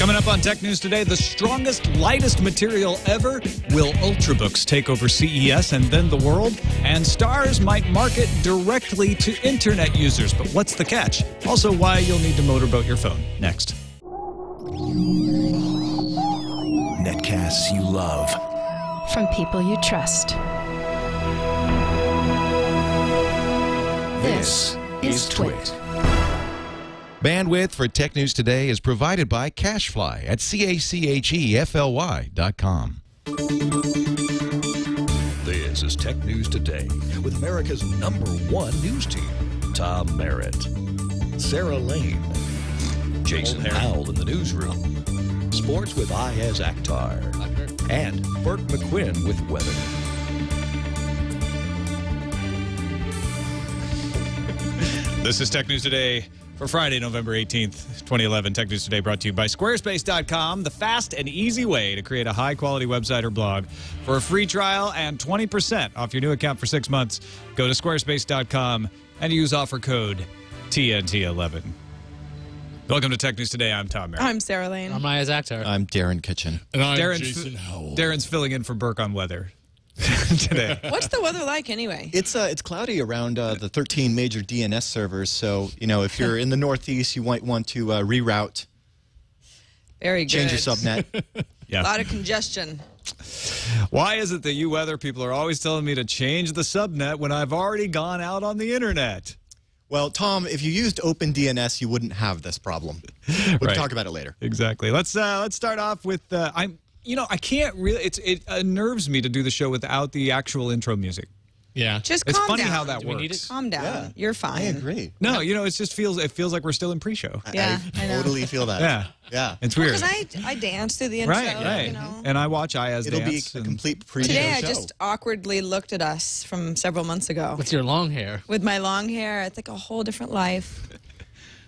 Coming up on Tech News Today, the strongest, lightest material ever. Will Ultrabooks take over CES and then the world? And Starz might market directly to internet users. But what's the catch? Also, why you'll need to motorboat your phone. Next. Netcasts you love. From people you trust. This is TWiT. Bandwidth for Tech News Today is provided by Cachefly at CACHEFLY.com. This is Tech News Today with America's #1 news team. Tom Merritt, Sarah Lane, Jason Howell in the newsroom, sports with Iyaz Akhtar, and Bert McQuinn with weather. This is Tech News Today for Friday, November 18th, 2011. Tech News Today brought to you by Squarespace.com, the fast and easy way to create a high-quality website or blog. For a free trial and 20% off your new account for 6 months, go to Squarespace.com and use offer code TNT11. Welcome to Tech News Today. I'm Tom Merritt. I'm Sarah Lane. I'm Iyaz Akhtar. I'm Darren Kitchen. And I'm Darren's Jason Howell. Darren's filling in for Burke on weather today. What's the weather like anyway? It's cloudy around the 13 major DNS servers, so if you're in the Northeast, you might want to reroute. Very good. Change your subnet. Yeah. A lot of congestion. Why is it that you weather people are always telling me to change the subnet when I've already gone out on the internet? Well, Tom, if you used OpenDNS, you wouldn't have this problem. We'll talk about it later. Exactly. Let's start off with I can't really. It unnerves me to do the show without the actual intro music. Yeah. Just It's calm funny down. how that Do we need works. it? Calm down. Yeah. You're fine. I agree. No, it just feels like we're still in pre-show. Yeah, I know. totally feel that. Yeah. Yeah. It's weird. Because I dance through the intro. Right. You know. And I watch Iyaz It'll be dance. a complete pre-show Today I show. just awkwardly looked at us from several months ago. With your long hair. With my long hair, it's like a whole different life.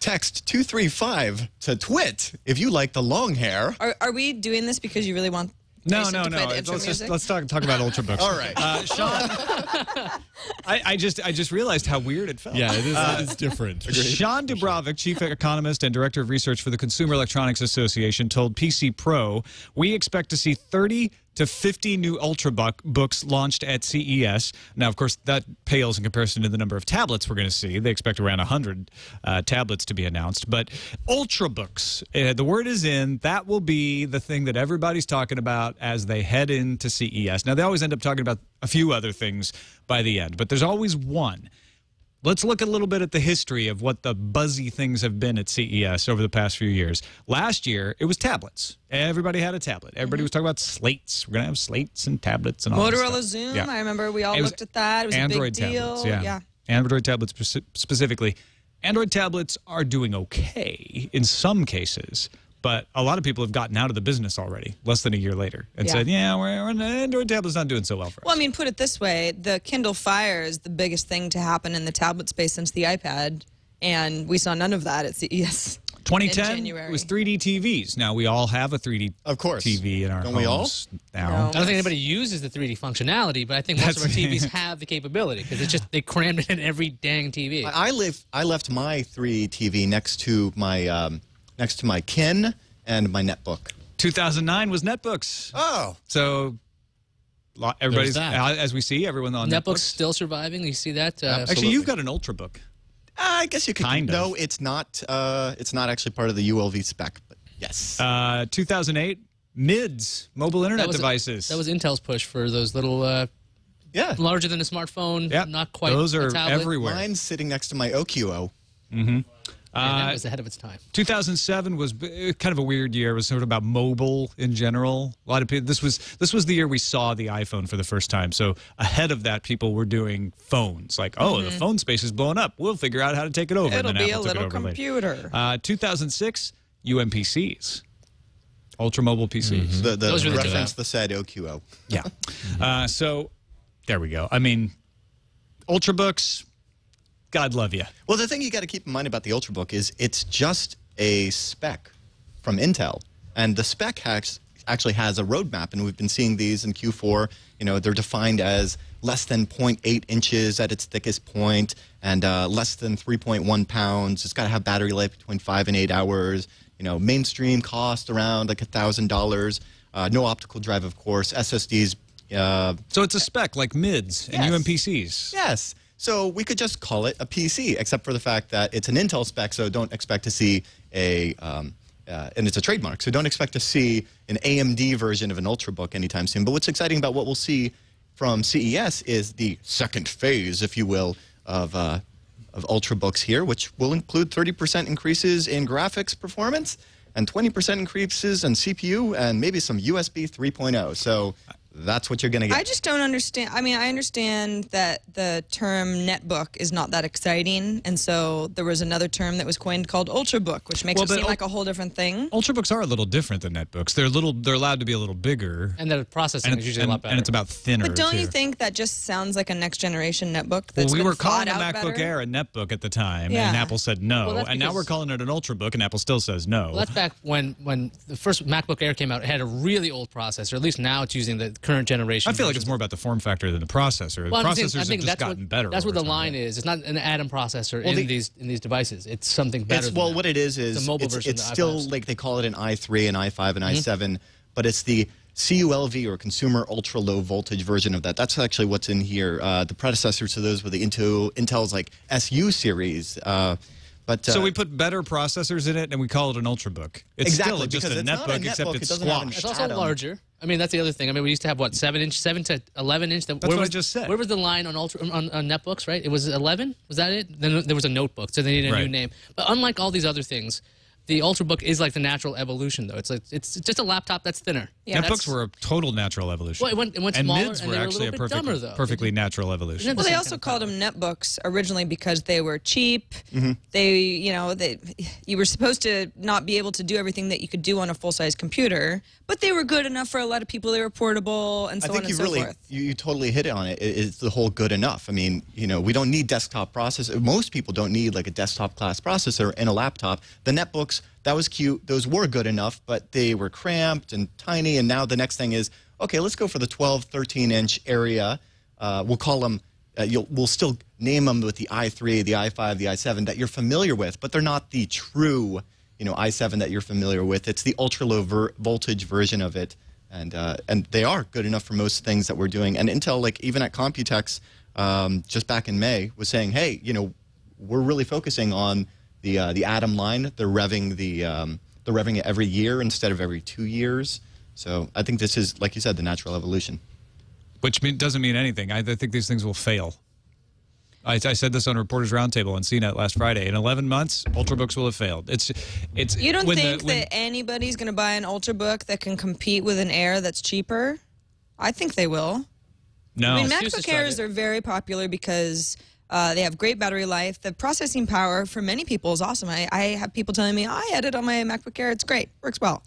Text 235 to TWiT if you like the long hair. Are we doing this because you really want No. Jason to play the intro music? Let's talk about Ultrabooks. All right. Sean, I just realized how weird it felt. Yeah, it is different. Sean Dubrovik, chief economist and director of research for the Consumer Electronics Association, told PC Pro, we expect to see 30 to 50 new Ultrabooks launched at CES. Now, of course, that pales in comparison to the number of tablets we're going to see. They expect around 100 tablets to be announced. But Ultrabooks, the word is in. That will be the thing that everybody's talking about as they head into CES. Now, they always end up talking about a few other things by the end, but there's always one. Let's look a little bit at the history of what the buzzy things have been at CES over the past few years. Last year, it was tablets. Everybody had a tablet. Everybody was talking about slates. We're going to have slates and tablets and all that Motorola stuff. Zoom. Yeah. I remember we all looked at that. It was Android a big deal. tablets, yeah. Android tablets specifically. Android tablets are doing okay in some cases, but a lot of people have gotten out of the business already, less than a year later, and said, yeah, Android tablet's not doing so well for us. Well, I mean, put it this way. The Kindle Fire is the biggest thing to happen in the tablet space since the iPad, and we saw none of that at CES. 2010 was 3D TVs. Now, we all have a 3D TV in our homes now. No. I don't think anybody uses the 3D functionality, but I think most of our TVs have the capability because it's just they crammed it in every dang TV. I left my 3D TV next to my Kin and my netbook. 2009 was netbooks. Oh. So everybody's, that. as we see, everyone on Netbook's netbooks. still surviving. You see that? Actually, you've got an Ultrabook. I guess you could. Kind of. No, it's not. It's not actually part of the ULV spec, but yes. 2008, MIDS, mobile internet devices. That was Intel's push for those little, larger than a smartphone, not quite those are a tablet. everywhere. Mine's sitting next to my OQO. Mm-hmm. And that was ahead of its time. 2007 was kind of a weird year. It was sort of about mobile in general. A lot of people. This was the year we saw the iPhone for the first time. So ahead of that, people were doing phones. Like, oh, the phone space is blowing up. We'll figure out how to take it over. It'll and then be a Apple took it little over computer. 2006, UMPCs, ultra mobile PCs. The reference the said OQO. Yeah. So there we go. I mean, Ultrabooks. God love you. Well, the thing you got to keep in mind about the Ultrabook is it's just a spec from Intel, and the spec actually has a roadmap, and we've been seeing these in Q4. You know, they're defined as less than 0.8 inches at its thickest point, and less than 3.1 pounds. It's got to have battery life between 5 and 8 hours. mainstream cost around like $1,000. No optical drive, of course. SSDs. So it's a spec like mids and UMPCs. Yes. So we could just call it a PC, except for the fact that it's an Intel spec, so don't expect to see a, and it's a trademark, so don't expect to see an AMD version of an Ultrabook anytime soon. But what's exciting about what we'll see from CES is the second phase, if you will, of Ultrabooks here, which will include 30% increases in graphics performance and 20% increases in CPU and maybe some USB 3.0. So that's what you're going to get. I just don't understand. I mean, I understand that the term netbook is not that exciting, and so there was another term that was coined called Ultrabook, which makes it seem like a whole different thing. Ultrabooks are a little different than netbooks. They're allowed to be a little bigger. And the processing is usually a lot better. And it's about thinner, But don't too. you think that just sounds like a next-generation netbook that's Well, we were calling the the MacBook Air a netbook at the time, Yeah. and Apple said no. Well, and now we're calling it an Ultrabook, and Apple still says no. Well, that's back when the first MacBook Air came out. It had a really old processor. At least now it's using the current generation. I feel like it's more about the form factor than the processor. Well, the processors have just gotten better. over That's where the time. line is. It's not an Atom processor in these devices. It's something better. Well, what it is the mobile version it's of the still iPads. like they call it an i3, an i5, an i7, but it's the CULV or Consumer Ultra Low Voltage version of that. That's actually what's in here. The predecessors to those were the Intel's like SU series. So we put better processors in it, and we call it an Ultrabook. It's Exactly, still just because a it's not a netbook, except netbook, it's it doesn't have an squashed. It's also larger. I mean, that's the other thing. I mean, we used to have, what, 7 to 11 inch? That's what I just said. Where was the line on netbooks, right? It was 11? Was that it? Then there was a notebook, so they needed a new name. But unlike all these other things, the Ultrabook is like the natural evolution, though. It's just a laptop that's thinner. Yeah, Netbooks were a total natural evolution. Well, it went and smaller, mids and were they were a actually little bit dumber, though. perfectly natural evolution. Well, they also called them netbooks originally because they were cheap. They, you were supposed to not be able to do everything that you could do on a full-size computer, but they were good enough for a lot of people. They were portable and so on and so forth. You totally hit it on it. It's the whole good enough. I mean, we don't need desktop processor. Most people don't need like a desktop class processor in a laptop. The netbooks, that was cute. Those were good enough, but they were cramped and tiny. And now the next thing is, okay, let's go for the 12, 13-inch area. We'll call them, we'll still name them with the i3, the i5, the i7 that you're familiar with, but they're not the true, i7 that you're familiar with. It's the ultra-low voltage version of it, and they are good enough for most things that we're doing. And Intel, like even at Computex, just back in May, was saying, hey, we're really focusing on the Atom line. They're revving it every year instead of every 2 years. So I think this is, like you said, the natural evolution. Which doesn't mean anything. I think these things will fail. I said this on Reporters Roundtable on CNET last Friday. In 11 months, Ultrabooks will have failed. You don't think that anybody's going to buy an Ultrabook that can compete with an Air that's cheaper? I think they will. No. I mean, MacBook Airs are very popular because they have great battery life. The processing power for many people is awesome. I have people telling me, I edit on my MacBook Air. It's great. Works well.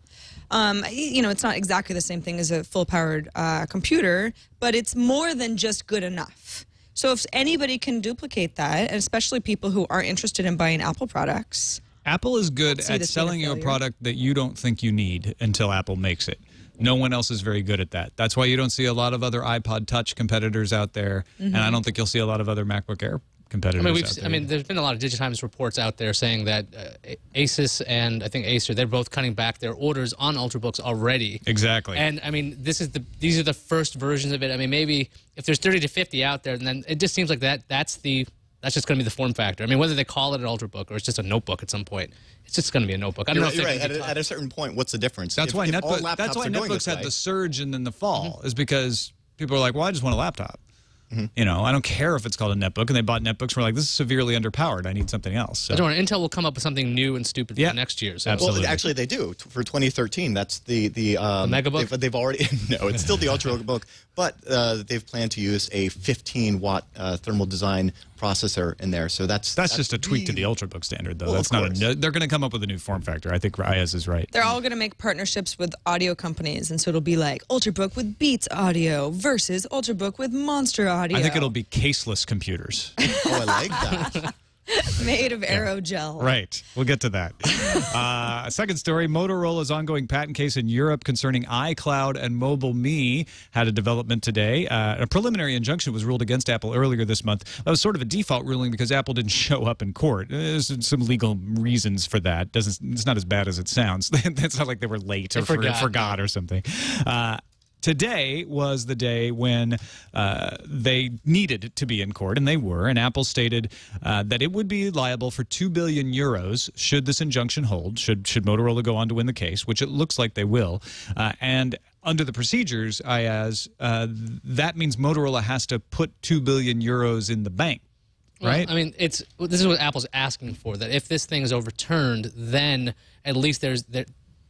It's not exactly the same thing as a full-powered computer, but it's more than just good enough. So if anybody can duplicate that, and especially people who are interested in buying Apple products. Apple is good at selling you a product that you don't think you need until Apple makes it. No one else is very good at that. That's why you don't see a lot of other iPod Touch competitors out there, and I don't think you'll see a lot of other MacBook Air competitors out there. There's been a lot of Digitimes reports out there saying that Asus and I think Acer, they're both cutting back their orders on Ultrabooks already. Exactly. And I mean, these are the first versions of it. I mean, maybe if there's 30 to 50 out there, then it just seems like that's just going to be the form factor. I mean, whether they call it an Ultrabook or it's just a notebook at some point, it's just going to be a notebook. I don't know if right. At a certain point, what's the difference? That's why netbooks had the surge in the fall, is because people are like, well, I just want a laptop. I don't care if it's called a netbook, and they bought netbooks and were like, this is severely underpowered. I need something else. So. I don't know. Intel will come up with something new and stupid for next year. So. Absolutely. Well, actually, they do. For 2013, that's the MegaBook? They've already, no, it's still the Ultrabook, but they've planned to use a 15-watt thermal design processor in there. So that's just a tweak to the Ultrabook standard, though. Well, that's not. They're going to come up with a new form factor. I think Iyaz is right. They're all going to make partnerships with audio companies, and so it'll be like Ultrabook with Beats Audio versus Ultrabook with Monster Audio. I think it'll be caseless computers. Oh, I like that. Made of aerogel. Right. We'll get to that. Second story, Motorola's ongoing patent case in Europe concerning iCloud and Mobile Me had a development today. A preliminary injunction was ruled against Apple earlier this month. That was sort of a default ruling because Apple didn't show up in court. There's some legal reasons for that. It's not as bad as it sounds. It's not like they were late or forgot or something. Today was the day when they needed to be in court, and they were. And Apple stated that it would be liable for 2 billion euros should this injunction hold, should Motorola go on to win the case, which it looks like they will. And under the procedures, Iyaz, that means Motorola has to put 2 billion euros in the bank. Right. Well, I mean, this is what Apple's asking for. That if this thing is overturned, then at least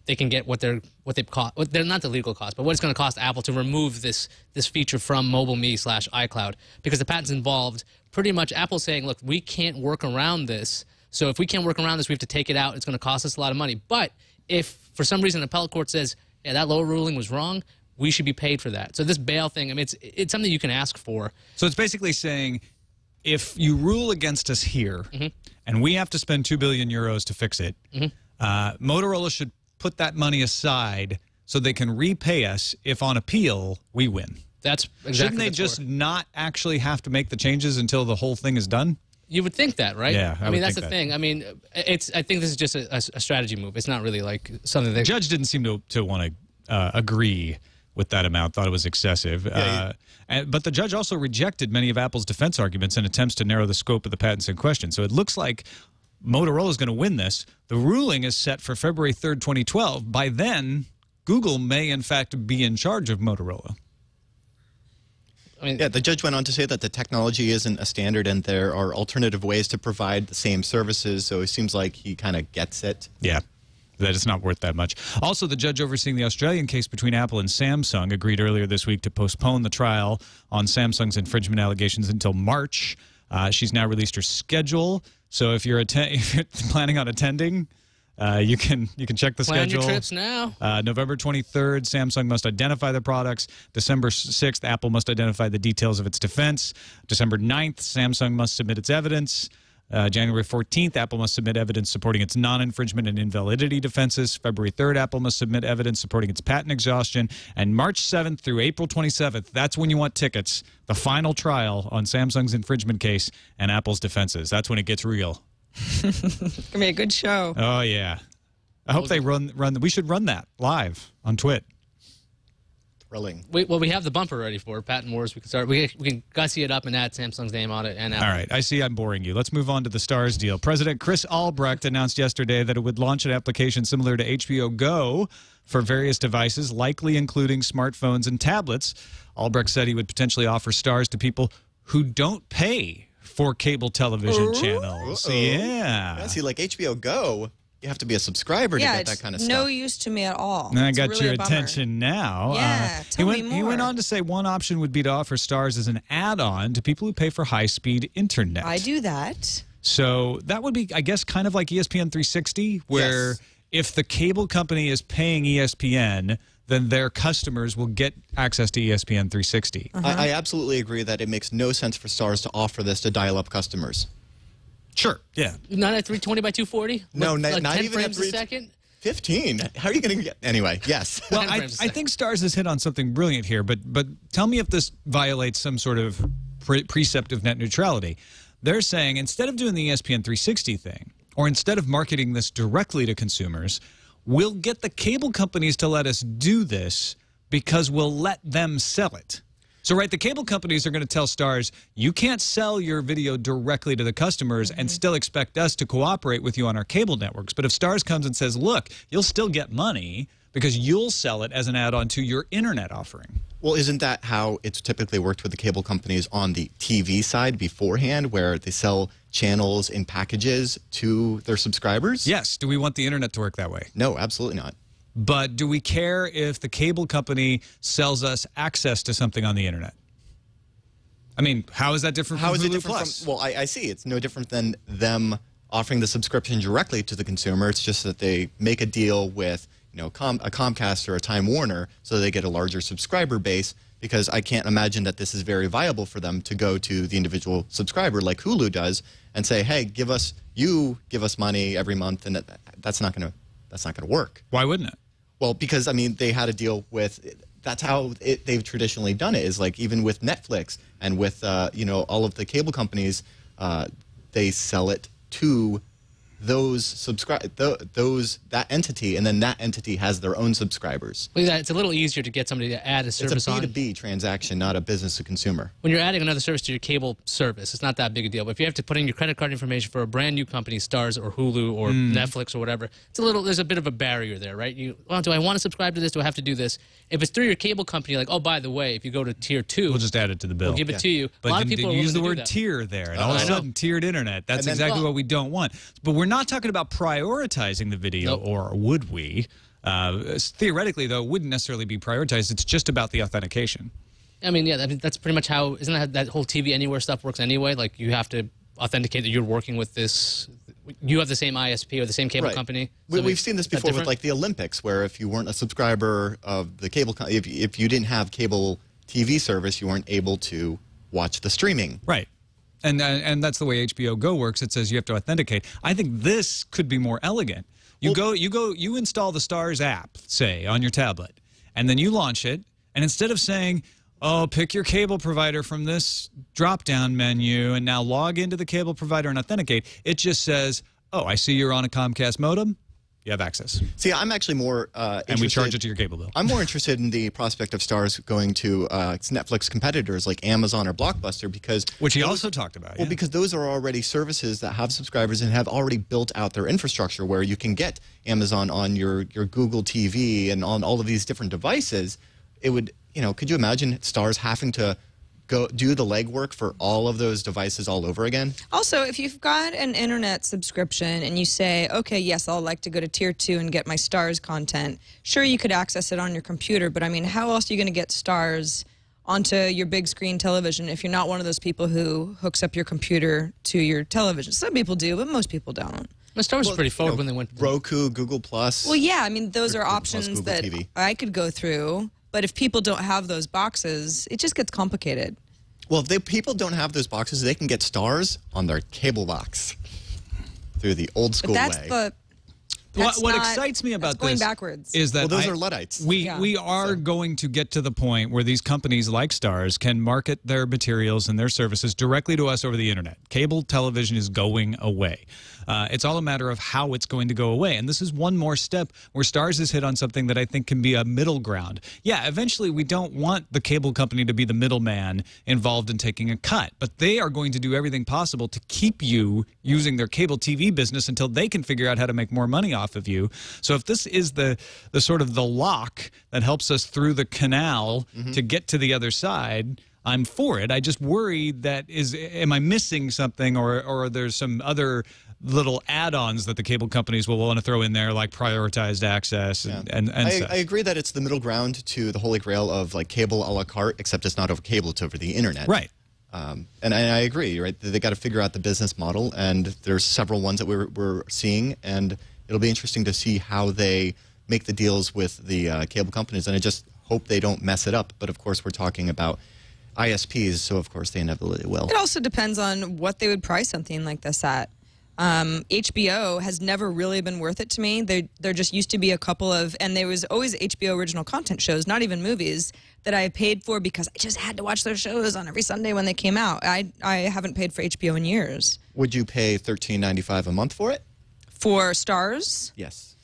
they can get what they've cost. They're not the legal cost, but what it's going to cost Apple to remove this feature from Mobile Me / iCloud, because the patent's involved. Pretty much, Apple's saying, look, we can't work around this. So if we can't work around this, we have to take it out. It's going to cost us a lot of money. But if for some reason the appellate court says, yeah, that lower ruling was wrong, we should be paid for that. So this bail thing, I mean, it's something you can ask for. So it's basically saying, if you rule against us here, and we have to spend 2 billion euros to fix it, Motorola should put that money aside so they can repay us if on appeal we win. That's exactly. Shouldn't they just not actually have to make the changes until the whole thing is done? You would think that, right? Yeah, I mean, that's the thing. I mean, I think this is just a strategy move. It's not really like something that... The judge didn't seem to want to agree with that amount, thought it was excessive. But the judge also rejected many of Apple's defense arguments and attempts to narrow the scope of the patents in question. So it looks like Motorola is going to win this. The ruling is set for February 3rd, 2012. By then, Google may, in fact, be in charge of Motorola. I mean, yeah, the judge went on to say that the technology isn't a standard and there are alternative ways to provide the same services, so it seems like he kind of gets it. Yeah, that it's not worth that much. Also, the judge overseeing the Australian case between Apple and Samsung agreed earlier this week to postpone the trial on Samsung's infringement allegations until March. She's now released her schedule. So if you're planning on attending, you can check the schedule. Plan your trips now. November 23rd, Samsung must identify the products. December 6th, Apple must identify the details of its defense. December 9th, Samsung must submit its evidence. January 14th, Apple must submit evidence supporting its non-infringement and invalidity defenses. February 3rd, Apple must submit evidence supporting its patent exhaustion. And March 7th through April 27th, that's when you want tickets. The final trial on Samsung's infringement case and Apple's defenses. That's when it gets real. It's going to be a good show. Oh, yeah. I hope they run. We should run that live on TWiT. Thrilling. Well, we have the bumper ready for Patent Wars. We can start. We can gussy it up and add Samsung's name on it. And Apple. All right. I see I'm boring you. Let's move on to the Starz deal. President Chris Albrecht announced yesterday that it would launch an application similar to HBO Go for various devices, likely including smartphones and tablets. Albrecht said he would potentially offer Starz to people who don't pay for cable television channels. Yeah. See, like HBO Go, you have to be a subscriber to get that kind of stuff. No use to me at all. And I It's got really your a bummer. attention now. Yeah, tell me more. He went on to say one option would be to offer Starz as an add-on to people who pay for high-speed internet. I do that. So that would be, I guess, kind of like ESPN 360, where if the cable company is paying ESPN, then their customers will get access to ESPN 360. I absolutely agree that it makes no sense for Starz to offer this to dial-up customers. Sure. Yeah. Not at 320 by 240? No, like not 10 even frames at a second? 15. How are you going to get... Anyway, yes. Well, I think Starz has hit on something brilliant here, but tell me if this violates some sort of precept of net neutrality. They're saying instead of doing the ESPN 360 thing, or instead of marketing this directly to consumers, we'll get the cable companies to let us do this because we'll let them sell it. So, right, the cable companies are going to tell Starz, you can't sell your video directly to the customers and still expect us to cooperate with you on our cable networks. But if Starz comes and says, look, you'll still get money because you'll sell it as an add-on to your internet offering. Well, isn't that how it's typically worked with the cable companies on the TV side beforehand, where they sell channels in packages to their subscribers? Yes. Do we want the internet to work that way? No, absolutely not. But do we care if the cable company sells us access to something on the internet? I mean, how is that different from Hulu Plus? Well, I see. It's no different than them offering the subscription directly to the consumer. It's just that they make a deal with, you know, a Comcast or a Time Warner so they get a larger subscriber base because I can't imagine that this is very viable for them to go to the individual subscriber like Hulu does and say, hey, give us money every month, and that's not going to work. Why wouldn't it? Well, because I mean, they had a deal with. That's how they've traditionally done it. Is like even with Netflix and with all of the cable companies, they sell it to that entity, and then that entity has their own subscribers. Well, yeah, it's a little easier to get somebody to add a service on. It's a B2B transaction, not a business to consumer. When you're adding another service to your cable service, it's not that big a deal. But if you have to put in your credit card information for a brand new company, Starz or Hulu or Netflix or whatever, there's a bit of a barrier there, right? Well, do I want to subscribe to this? Do I have to do this? If it's through your cable company, like, oh, by the way, if you go to tier 2, we'll just add it to the bill. We'll give it to you. But a lot of people use the do word that. tier there, and all of a sudden, tiered internet. That's then, exactly what we don't want. But we're not talking about prioritizing the video, or would we? Theoretically, though, it wouldn't necessarily be prioritized. It's just about the authentication. I mean, yeah, that's pretty much how, isn't that whole TV Anywhere stuff works anyway? Like, you have to authenticate that you're working with this, you have the same ISP or the same cable company. So We've seen this before with like the Olympics, where if you weren't a subscriber of the cable, if you didn't have cable TV service, you weren't able to watch the streaming. Right. And that's the way HBO Go works. It says you have to authenticate. I think this could be more elegant. You install the Starz app, say, on your tablet, and then you launch it, and instead of saying, oh, pick your cable provider from this drop-down menu and now log into the cable provider and authenticate, it just says, oh, I see you're on a Comcast modem. You have access. See, I'm actually more interested. And we charge it to your cable bill. I'm more interested in the prospect of Starz going to Netflix competitors like Amazon or Blockbuster, because which he also talked about. Well, because those are already services that have subscribers and have already built out their infrastructure, where you can get Amazon on your Google TV and on all of these different devices. It would, could you imagine Starz having to go do the legwork for all of those devices all over again? Also, if you've got an internet subscription and you say, okay, yes, I'll like to go to tier 2 and get my Starz content, sure, you could access it on your computer, but I mean, how else are you going to get Starz onto your big screen television if you're not one of those people who hooks up your computer to your television? Some people do, but most people don't. The Starz was pretty forward when they went Roku, Google Plus. Well, yeah, I mean, those are options Google that TV. I could go through. But if people don't have those boxes, it just gets complicated. Well, if people don't have those boxes, they can get Starz on their cable box through the old school way. What excites me about going this backwards. is that those are Luddites. We are going to get to the point where these companies like Starz can market their materials and their services directly to us over the internet. Cable television is going away. It's all a matter of how it's going to go away. And this is one more step where Starz has hit on something that I think can be a middle ground. Yeah, eventually we don't want the cable company to be the middleman involved in taking a cut, but they are going to do everything possible to keep you using their cable TV business until they can figure out how to make more money off of you. So if this is the sort of the lock that helps us through the canal to get to the other side, I'm for it. I just worry that am I missing something, or there's some other little add-ons that the cable companies will want to throw in there, like prioritized access and stuff. I agree that it's the middle ground to the holy grail of like cable a la carte, except it's not over cable, it's over the internet. Right. And I agree, right? They got to figure out the business model, and there's several ones that we're seeing, and it'll be interesting to see how they make the deals with the cable companies, and I just hope they don't mess it up. But of course, we're talking about ISPs, so of course they inevitably will. It also depends on what they would price something like this at. HBO has never really been worth it to me. There just used to be a couple of, and there was always HBO original content shows, not even movies, that I paid for because I just had to watch their shows on every Sunday when they came out. I haven't paid for HBO in years. Would you pay $13.95 a month for it? For Starz? Yes.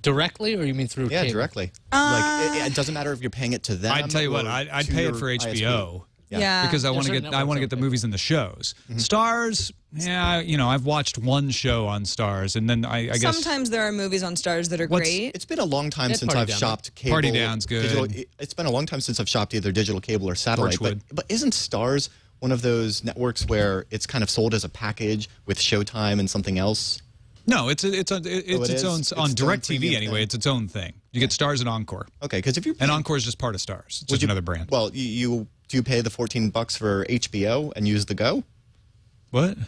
Directly, or you mean through cable? Directly. Like it doesn't matter if you're paying it to them. I'd tell you what, I'd pay it for HBO. Yeah. Because I want to get the movies and the shows. Starz, I've watched one show on Starz, and then I guess sometimes there are movies on Starz that are great. It's been a long time since I've shopped cable. Party Down's good. It's been a long time since I've shopped either digital cable or satellite. But isn't Starz one of those networks where it's kind of sold as a package with Showtime and something else? No, it's its own on DirecTV anyway. It's its own thing. You get Starz and Encore. Okay, because if you and Encore is just part of Starz. It's just another brand. Well, do you pay the $14 for HBO and use the Go? What?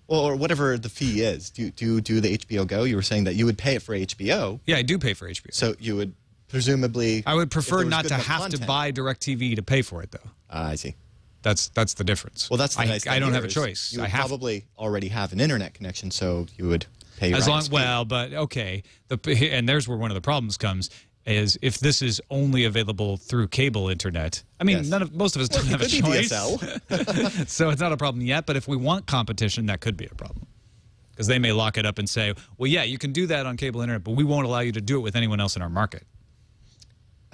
Well, or whatever the fee is. Do you do the HBO Go? You were saying that you would pay it for HBO. Yeah, I do pay for HBO. So you would presumably... I would prefer if there was not good to enough have content. to buy DirecTV to pay for it, though. I see. That's the difference. Well, that's the nice thing I don't have here a is choice. You I would have probably already have an internet connection, so you would pay your as long ISP. well, but okay. And there's where one of the problems comes. Is if this is only available through cable internet. I mean, Yes. most of us don't have a Could be choice. DSL. So it's not a problem yet, but if we want competition, that could be a problem. Because they may lock it up and say, well, yeah, you can do that on cable internet, but we won't allow you to do it with anyone else in our market.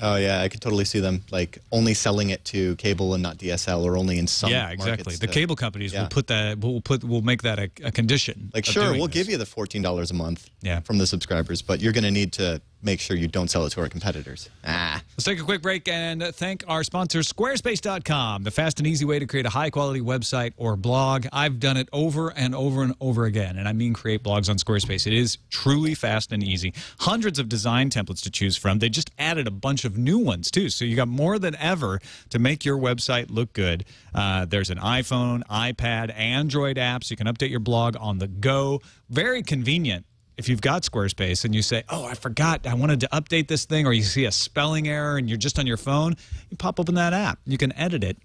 Oh, yeah, I could totally see them like only selling it to cable and not DSL, or only in some Yeah, exactly. markets The to- cable companies yeah. will put that. We'll make that a condition. Like, of sure, doing we'll this. give you the $14 a month Yeah. from the subscribers, but you're going to need to make sure you don't sell it to our competitors. Let's take a quick break and thank our sponsor, Squarespace.com, the fast and easy way to create a high-quality website or blog. I've done it over and over and over again, and I mean create blogs on Squarespace. It is truly fast and easy. Hundreds of design templates to choose from. They just added a bunch of new ones, too, so you got more than ever to make your website look good. There's an iPhone, iPad, Android app, so you can update your blog on the go. Very convenient. If you've got Squarespace and you say, oh, I forgot, I wanted to update this thing, or you see a spelling error and you're just on your phone, you pop open that app. You can edit it.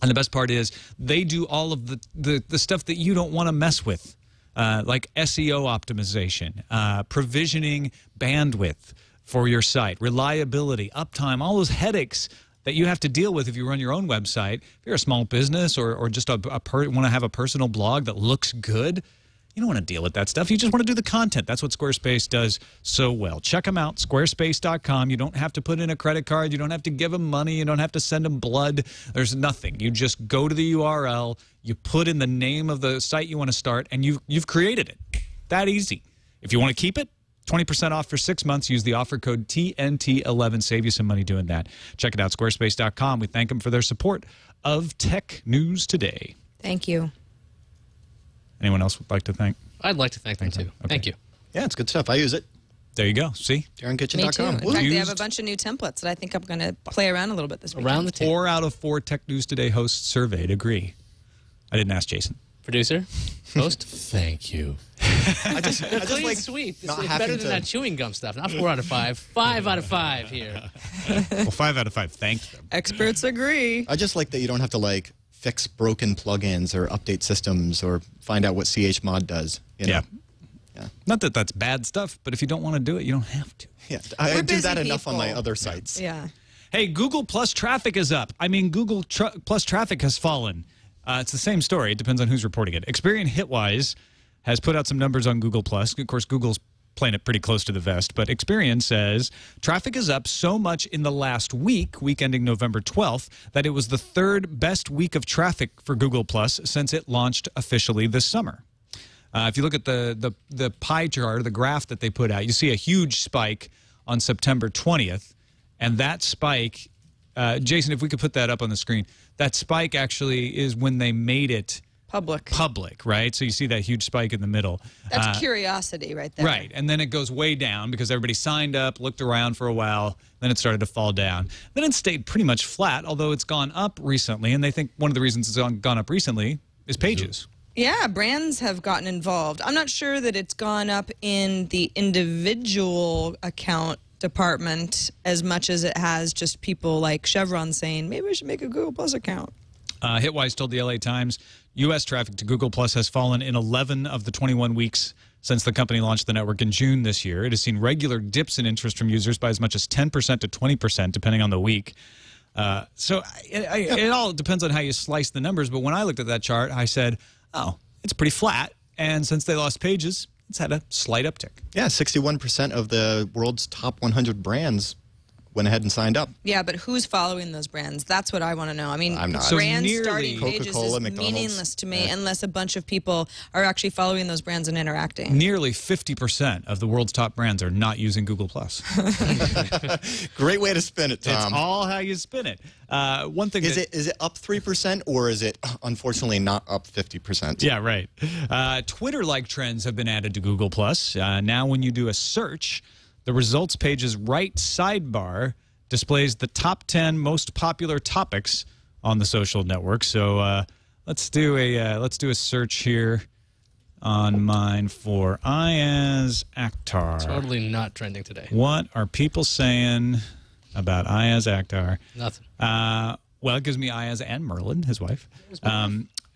And the best part is they do all of the stuff that you don't want to mess with, like SEO optimization, provisioning bandwidth for your site, reliability, uptime, all those headaches that you have to deal with if you run your own website. If you're a small business or just want to have a personal blog that looks good, you don't want to deal with that stuff. You just want to do the content. That's what Squarespace does so well. Check them out, squarespace.com. You don't have to put in a credit card. You don't have to give them money. You don't have to send them blood. There's nothing. You just go to the URL, you put in the name of the site you want to start, and you've created it. That easy. If you want to keep it, 20% off for 6 months. Use the offer code TNT11. Save you some money doing that. Check it out, squarespace.com. We thank them for their support of Tech News Today. Thank you. Anyone else would like to thank? I'd like to thank them, too. Okay. Thank you. Yeah, it's good stuff. I use it. There you go. See? Me too. DarrenKitchen.com. In fact, they have a bunch of new templates that I think I'm going to play around a little bit this week. Around the table. 4 out of 4 Tech News Today hosts surveyed agree. I didn't ask Jason. Producer? Host? Thank you. I just Clean like sweep. It's not better having than to- that chewing gum stuff. Not 4 out of 5. 5 out of 5 here. Well, 5 out of 5 thanked them. Experts agree. I just like that you don't have to like fix broken plugins or update systems or find out what chmod does. You know? Yeah. Not that that's bad stuff, but if you don't want to do it, you don't have to. Yeah. I We're do that busy enough on my people. other sites. Yeah. Hey, Google Plus traffic is up. I mean, Google Plus traffic has fallen. It's the same story. It depends on who's reporting it. Experian Hitwise has put out some numbers on Google Plus. Of course, Google's playing it pretty close to the vest, but Experian says traffic is up so much in the last week ending November 12th, that it was the 3rd best week of traffic for Google Plus since it launched officially this summer. If you look at the pie chart, or the graph that they put out, you see a huge spike on September 20th, and that spike, Jason, if we could put that up on the screen, that spike actually is when they made it public, right? So you see that huge spike in the middle. That's curiosity right there. Right, and then it goes way down because everybody signed up, looked around for a while, then it started to fall down. Then it stayed pretty much flat, although it's gone up recently, and they think one of the reasons it's gone up recently is pages. Yeah, brands have gotten involved. I'm not sure that it's gone up in the individual account department as much as it has just people like Chevron saying, maybe we should make a Google Plus account. Hitwise told the LA Times, U.S. traffic to Google Plus has fallen in 11 of the 21 weeks since the company launched the network in June this year. It has seen regular dips in interest from users by as much as 10% to 20%, depending on the week. So it all depends on how you slice the numbers. But when I looked at that chart, I said, oh, it's pretty flat. And since they lost pages, it's had a slight uptick. Yeah, 61% of the world's top 100 brands went ahead and signed up. Yeah, but who's following those brands? That's what I want to know. I mean, I'm not. So brand nearly starting pages Coca-Cola, is McDonald's. meaningless to me unless a bunch of people are actually following those brands and interacting. Nearly 50% of the world's top brands are not using Google Plus. Great way to spin it, Tom. It's all how you spin it. One thing Is it up 3% or is it unfortunately not up 50%? Yeah, right. Twitter-like trends have been added to Google Plus. Now, when you do a search, the results page's right sidebar displays the top 10 most popular topics on the social network. So let's do a search here on mine for Iyaz Akhtar. Totally not trending today. What are people saying about Iyaz Akhtar? Nothing. Well, it gives me Iyaz and Merlin, his wife.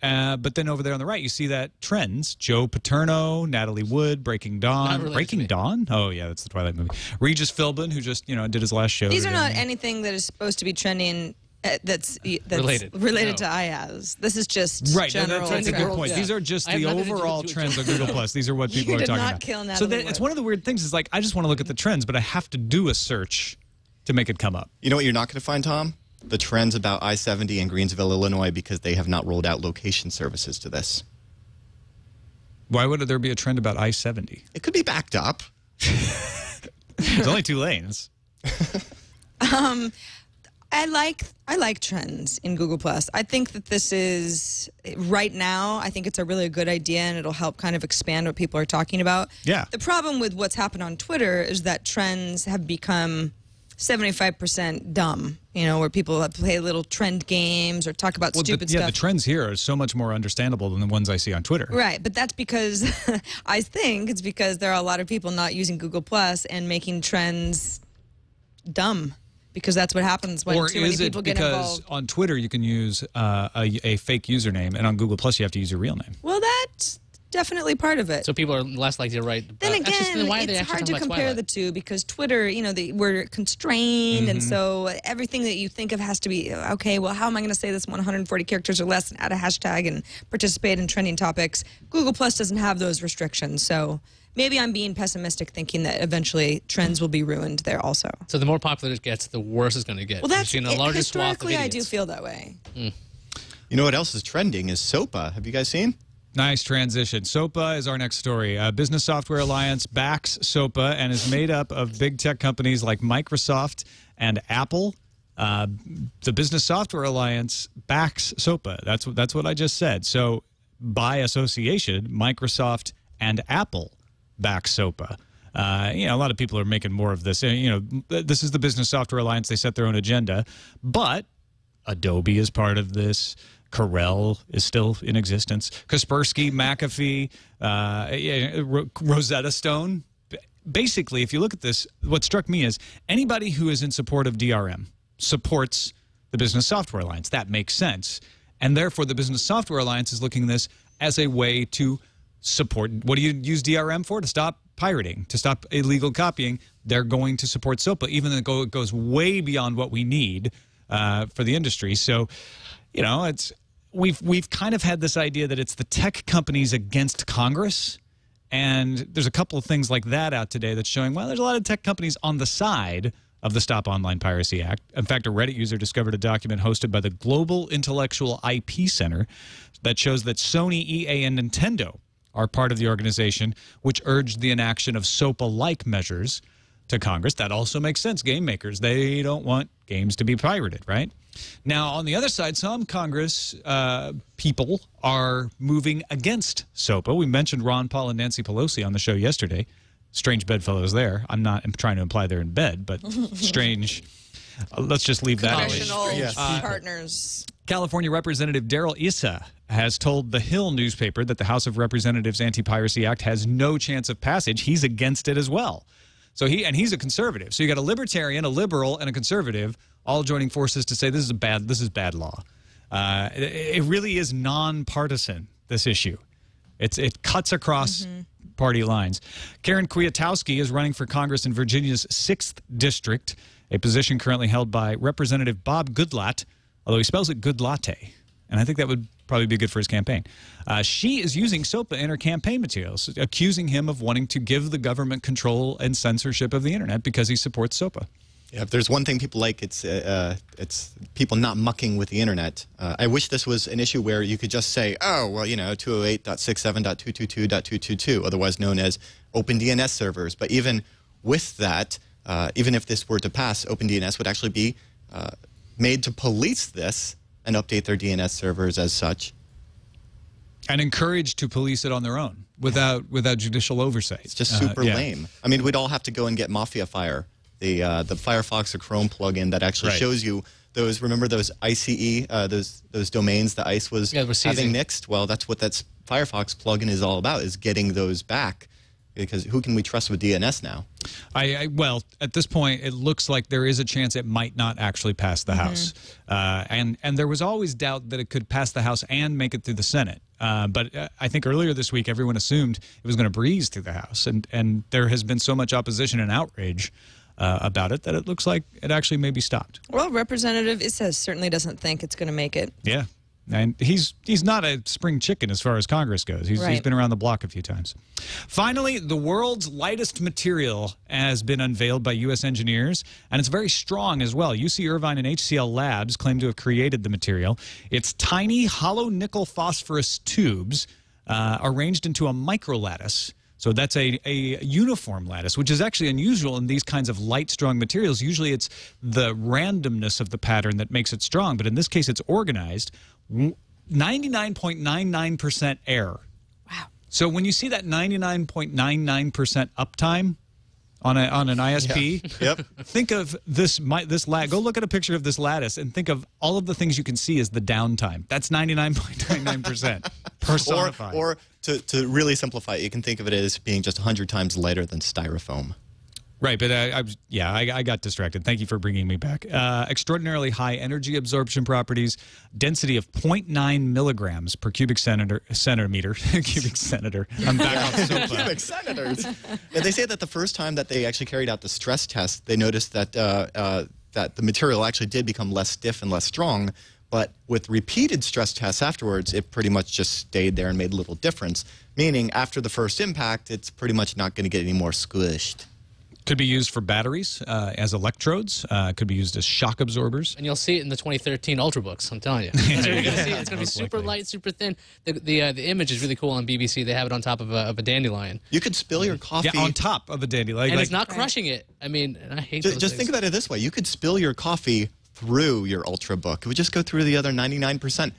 But then over there on the right, you see that trends. Joe Paterno, Natalie Wood, Breaking Dawn. Breaking Dawn? Oh, yeah, that's the Twilight movie. Regis Philbin, who just, did his last show. These are not anything that is supposed to be trending that's related to Iyaz. This is just general. That's a good point. These are just the overall trends on Google Plus. These are what people are talking about. Kill Natalie It's one of the weird things is like I just want to look at the trends, but I have to do a search to make it come up. You know what you're not going to find, Tom? The trends about I-70 in Greensville, Illinois, because they have not rolled out location services to this. Why would there be a trend about I-70? It could be backed up. There's only 2 lanes. I like trends in Google Plus. I think that this is right now. I think it's a really good idea, and it'll help kind of expand what people are talking about. Yeah. The problem with what's happened on Twitter is that trends have become 75% dumb. Where people play little trend games or talk about stupid stuff. Yeah, the trends here are so much more understandable than the ones I see on Twitter. Right, but that's because I think it's because there are a lot of people not using Google Plus and making trends dumb. Because that's what happens when too many people get involved. On Twitter you can use a fake username, and on Google Plus you have to use your real name? Well, that's definitely part of it. So people are less likely to write. Then again, it's hard to compare the two because Twitter, we're constrained, and so everything that you think of has to be, okay, well, how am I going to say this 140 characters or less and add a hashtag and participate in trending topics? Google Plus doesn't have those restrictions, so maybe I'm being pessimistic thinking that eventually trends will be ruined there also. So the more popular it gets, the worse it's going to get. Well, that's historically I do feel that way. You know what else is trending is SOPA. Have you guys seen? Nice transition. SOPA is our next story. Business Software Alliance backs SOPA and is made up of big tech companies like Microsoft and Apple. The Business Software Alliance backs SOPA. That's what I just said. So by association, Microsoft and Apple back SOPA. A lot of people are making more of this. This is the Business Software Alliance. They set their own agenda. But Adobe is part of this. Corel is still in existence. Kaspersky, McAfee, Rosetta Stone. Basically, if you look at this, what struck me is anybody who is in support of DRM supports the Business Software Alliance. That makes sense. And therefore, the Business Software Alliance is looking at this as a way to support. What do you use DRM for? To stop pirating, to stop illegal copying. They're going to support SOPA, even though it goes way beyond what we need for the industry. So, we've kind of had this idea that it's the tech companies against Congress, and there's a couple of things like that out today that's showing, well, there's a lot of tech companies on the side of the Stop Online Piracy Act. In fact, a Reddit user discovered a document hosted by the Global Intellectual IP Center that shows that Sony, EA, and Nintendo are part of the organization, which urged the inaction of SOPA-like measures to Congress. That also makes sense. Game makers, they don't want games to be pirated, right? Now, on the other side, some Congress people are moving against SOPA. We mentioned Ron Paul and Nancy Pelosi on the show yesterday. Strange bedfellows there. I'm trying to imply they're in bed, but strange. Let's just leave that. Professional partners. California Representative Darren Issa has told The Hill newspaper that the House of Representatives Anti-Piracy Act has no chance of passage. He's against it as well. So he's a conservative. So you got a libertarian, a liberal, and a conservative all joining forces to say this is bad law. It really is nonpartisan, this issue. It cuts across party lines. Karen Kwiatkowski is running for Congress in Virginia's 6th District, a position currently held by Representative Bob Goodlatte, although he spells it good latte. And I think that would probably be good for his campaign. She is using SOPA in her campaign materials, accusing him of wanting to give the government control and censorship of the internet because he supports SOPA. Yeah, if there's one thing people like, it's people not mucking with the internet. I wish this was an issue where you could just say, oh, well, 208.67.222.222, otherwise known as OpenDNS servers. But even with that, even if this were to pass, OpenDNS would actually be made to police this and update their DNS servers as such. And encouraged to police it on their own without judicial oversight. It's just super lame. I mean, we'd all have to go and get Mafia Fire the Firefox or Chrome plugin that actually shows you those. Remember those ICE, those domains that ICE was having nixed? Well, that's what that Firefox plugin is all about, is getting those back. Because who can we trust with DNS now? Well, at this point, it looks like there is a chance it might not actually pass the House. And there was always doubt that it could pass the House and make it through the Senate. But I think earlier this week, everyone assumed it was going to breeze through the House. And there has been so much opposition and outrage about it that it looks like it actually may be stopped. Well, Representative Iyaz certainly doesn't think it's going to make it. Yeah. And he's not a spring chicken as far as Congress goes. He's been around the block a few times. Finally, the world's lightest material has been unveiled by U.S. engineers, and it's very strong as well. UC Irvine and HCL Labs claim to have created the material. It's tiny hollow nickel phosphorus tubes arranged into a microlattice. So that's a uniform lattice, which is actually unusual in these kinds of light, strong materials. Usually it's the randomness of the pattern that makes it strong, but in this case it's organized. 99.99% air. Wow. So when you see that 99.99% uptime on an ISP, think of this go look at a picture of this lattice and think of all of the things you can see as the downtime. That's 99.99% personified. Or to really simplify it, you can think of it as being just 100 times lighter than styrofoam. Right, but I got distracted. Thank you for bringing me back. Extraordinarily high energy absorption properties, density of 0.9 milligrams per cubic centimeter. Cubic centimeter. I'm back on SOPA. Cubic centimeters. Yeah, they say that the first time that they actually carried out the stress test, they noticed that that the material actually did become less stiff and less strong. But with repeated stress tests afterwards, it pretty much just stayed there and made little difference. Meaning, after the first impact, it's pretty much not going to get any more squished. Could be used for batteries, as electrodes. Could be used as shock absorbers. And you'll see it in the 2013 Ultrabooks, I'm telling you. So you're going to see it. It's going to be super light, super thin. The image is really cool on BBC. They have it on top of a dandelion. You could spill your coffee. Yeah, on top of a dandelion. And it's not crushing it. I mean, and I hate those Just think about it this way. You could spill your coffee through your Ultrabook. It would just go through the other 99%.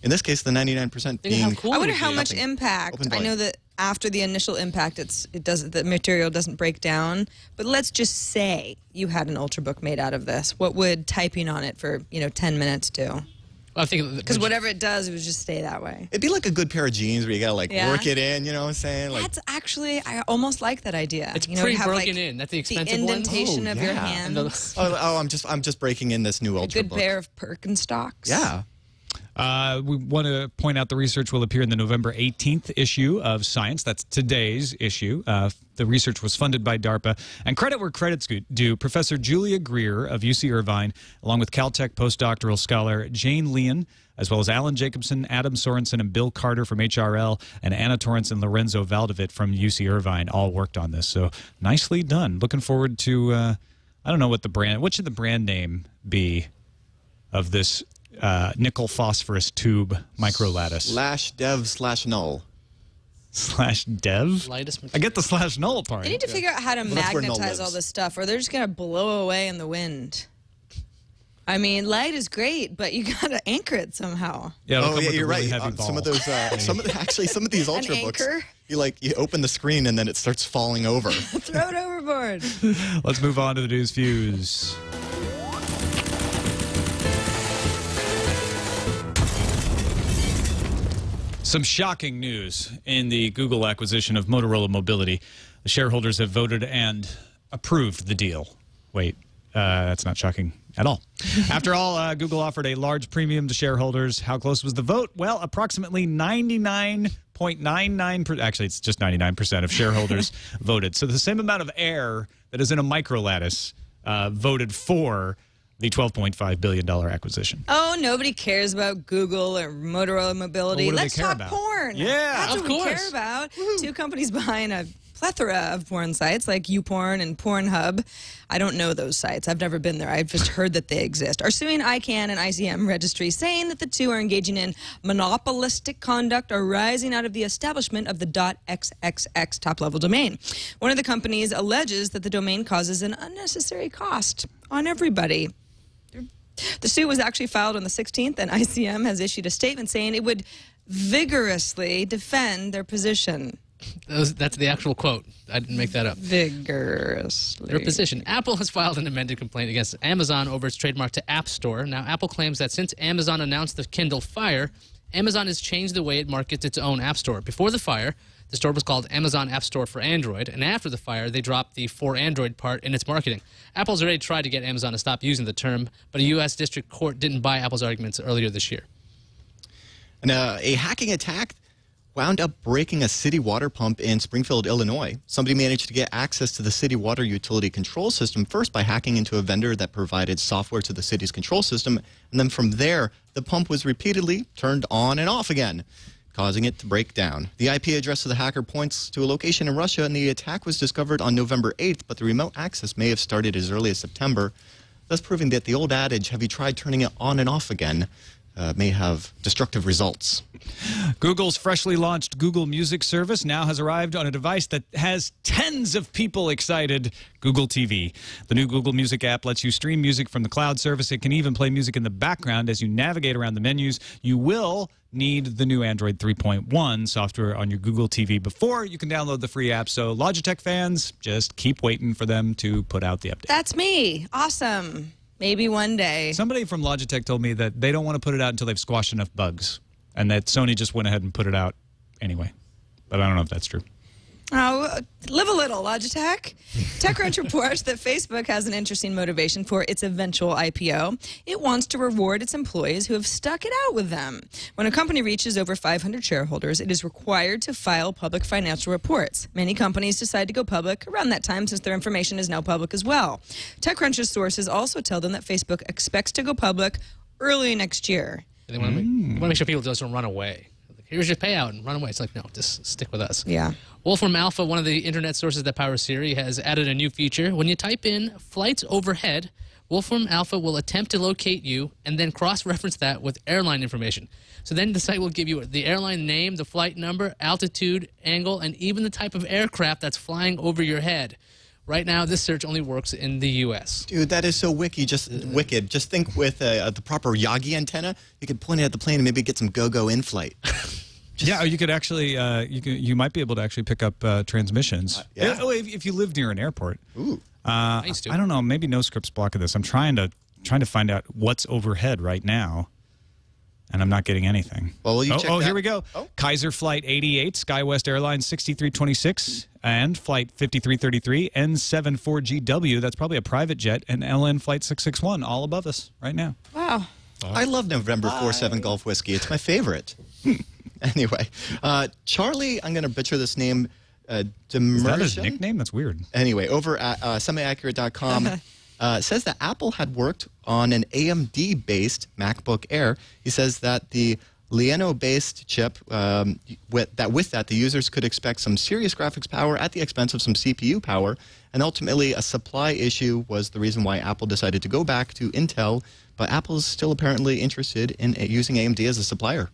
In this case, the 99% being... Cool I wonder how much impact. I know that after the initial impact, the material doesn't break down. But let's just say you had an Ultrabook made out of this. What would typing on it for 10 minutes do? Well, I think because whatever it does, it would just stay that way. It'd be like a good pair of jeans where you gotta work it in. You know what I'm saying? Like, that's actually, I almost like that idea. It's pre-broken in. That's the expensive one. The indentation of your hands. I'm just breaking in this new Ultrabook. A good pair of Birkenstocks. Yeah. We want to point out the research will appear in the November 18th issue of Science. That's today's issue. The research was funded by DARPA. And credit where credit's due, Professor Julia Greer of UC Irvine, along with Caltech postdoctoral scholar Jane Leon, as well as Alan Jacobson, Adam Sorensen, and Bill Carter from HRL, and Anna Torrance and Lorenzo Valdivit from UC Irvine all worked on this. So nicely done. Looking forward to, I don't know what should the brand name be of this nickel phosphorus tube microlattice? /dev/null. /dev? I get the /null part. They need to figure out how to magnetize all this stuff, or they're just going to blow away in the wind. I mean, light is great, but you got to anchor it somehow. Yeah, you're right. Some of those, some of these Ultrabooks, you open the screen and then it starts falling over. Throw it overboard. Let's move on to the news fuse. Some shocking news in the Google acquisition of Motorola Mobility. The shareholders have voted and approved the deal. Wait, that's not shocking at all. After all, Google offered a large premium to shareholders. How close was the vote? Well, approximately 99.99%, actually it's just 99% of shareholders voted. So the same amount of air that is in a microlattice voted for the $12.5 billion acquisition. Oh, nobody cares about Google or Motorola Mobility. Well, Let's talk porn. Yeah, that's what we care about. Two companies behind a plethora of porn sites like YouPorn and Pornhub. I don't know those sites. I've never been there. I've just heard that they exist. Are suing ICANN and ICM Registry, saying that the two are engaging in monopolistic conduct arising out of the establishment of the .xxx top-level domain. One of the companies alleges that the domain causes an unnecessary cost on everybody. The suit was actually filed on the 16th, and ICM has issued a statement saying it would vigorously defend their position. That's the actual quote. I didn't make that up. Vigorously. Their position. Apple has filed an amended complaint against Amazon over its trademark to App Store. Now, Apple claims that since Amazon announced the Kindle Fire, Amazon has changed the way it markets its own App Store. Before the fire, the store was called Amazon App Store for Android, and after the fire, they dropped the for Android part in its marketing. Apple's already tried to get Amazon to stop using the term, but a U.S. district court didn't buy Apple's arguments earlier this year. And a hacking attack wound up breaking a city water pump in Springfield, Illinois. Somebody managed to get access to the city water utility control system first by hacking into a vendor that provided software to the city's control system, and then from there, the pump was repeatedly turned on and off again, causing it to break down. The IP address of the hacker points to a location in Russia, and the attack was discovered on November 8th, but the remote access may have started as early as September, thus proving that the old adage, have you tried turning it on and off again, may have destructive results. Google's freshly launched Google Music service now has arrived on a device that has tens of people excited, Google TV. The new Google Music app lets you stream music from the cloud service. It can even play music in the background as you navigate around the menus. You will need the new Android 3.1 software on your Google TV before you can download the free app. So Logitech fans, just keep waiting for them to put out the update. That's me. Awesome. Maybe one day. Somebody from Logitech told me that they don't want to put it out until they've squashed enough bugs, and that Sony just went ahead and put it out anyway. But I don't know if that's true. Oh, live a little, Logitech. TechCrunch reports that Facebook has an interesting motivation for its eventual IPO. It wants to reward its employees who have stuck it out with them. When a company reaches over 500 shareholders, it is required to file public financial reports. Many companies decide to go public around that time since their information is now public as well. TechCrunch's sources also tell them that Facebook expects to go public early next year. They want to make sure people just don't run away. Here's your payout and run away. It's like, no, just stick with us. Yeah. Wolfram Alpha, one of the internet sources that powers Siri, has added a new feature. When you type in flights overhead, Wolfram Alpha will attempt to locate you and then cross-reference that with airline information. So then the site will give you the airline name, the flight number, altitude, angle, and even the type of aircraft that's flying over your head. Right now, this search only works in the U.S. Dude, that is so wicked. Just think with the proper Yagi antenna, you could point it at the plane and maybe get some go-go in-flight. Yeah, you could actually, you might be able to actually pick up transmissions. Yeah. If you live near an airport. Ooh. I used to. I don't know. Maybe no script's blocking this. I'm trying to find out what's overhead right now, and I'm not getting anything. Well, will you check that? Here we go. Oh. Kaiser Flight 88, SkyWest Airlines 6326, and Flight 5333, N74GW. That's probably a private jet, and LN Flight 661, all above us right now. Wow. I love November 47 Gulf Whiskey. It's my favorite. Anyway, Charlie, I'm going to butcher this name, Is that his Demersion? nickname? That's weird. Anyway, over at semiaccurate.com, says that Apple had worked on an AMD-based MacBook Air. He says that the Lieno-based chip, with that, the users could expect some serious graphics power at the expense of some CPU power, and ultimately a supply issue was the reason why Apple decided to go back to Intel, but Apple is still apparently interested in using AMD as a supplier.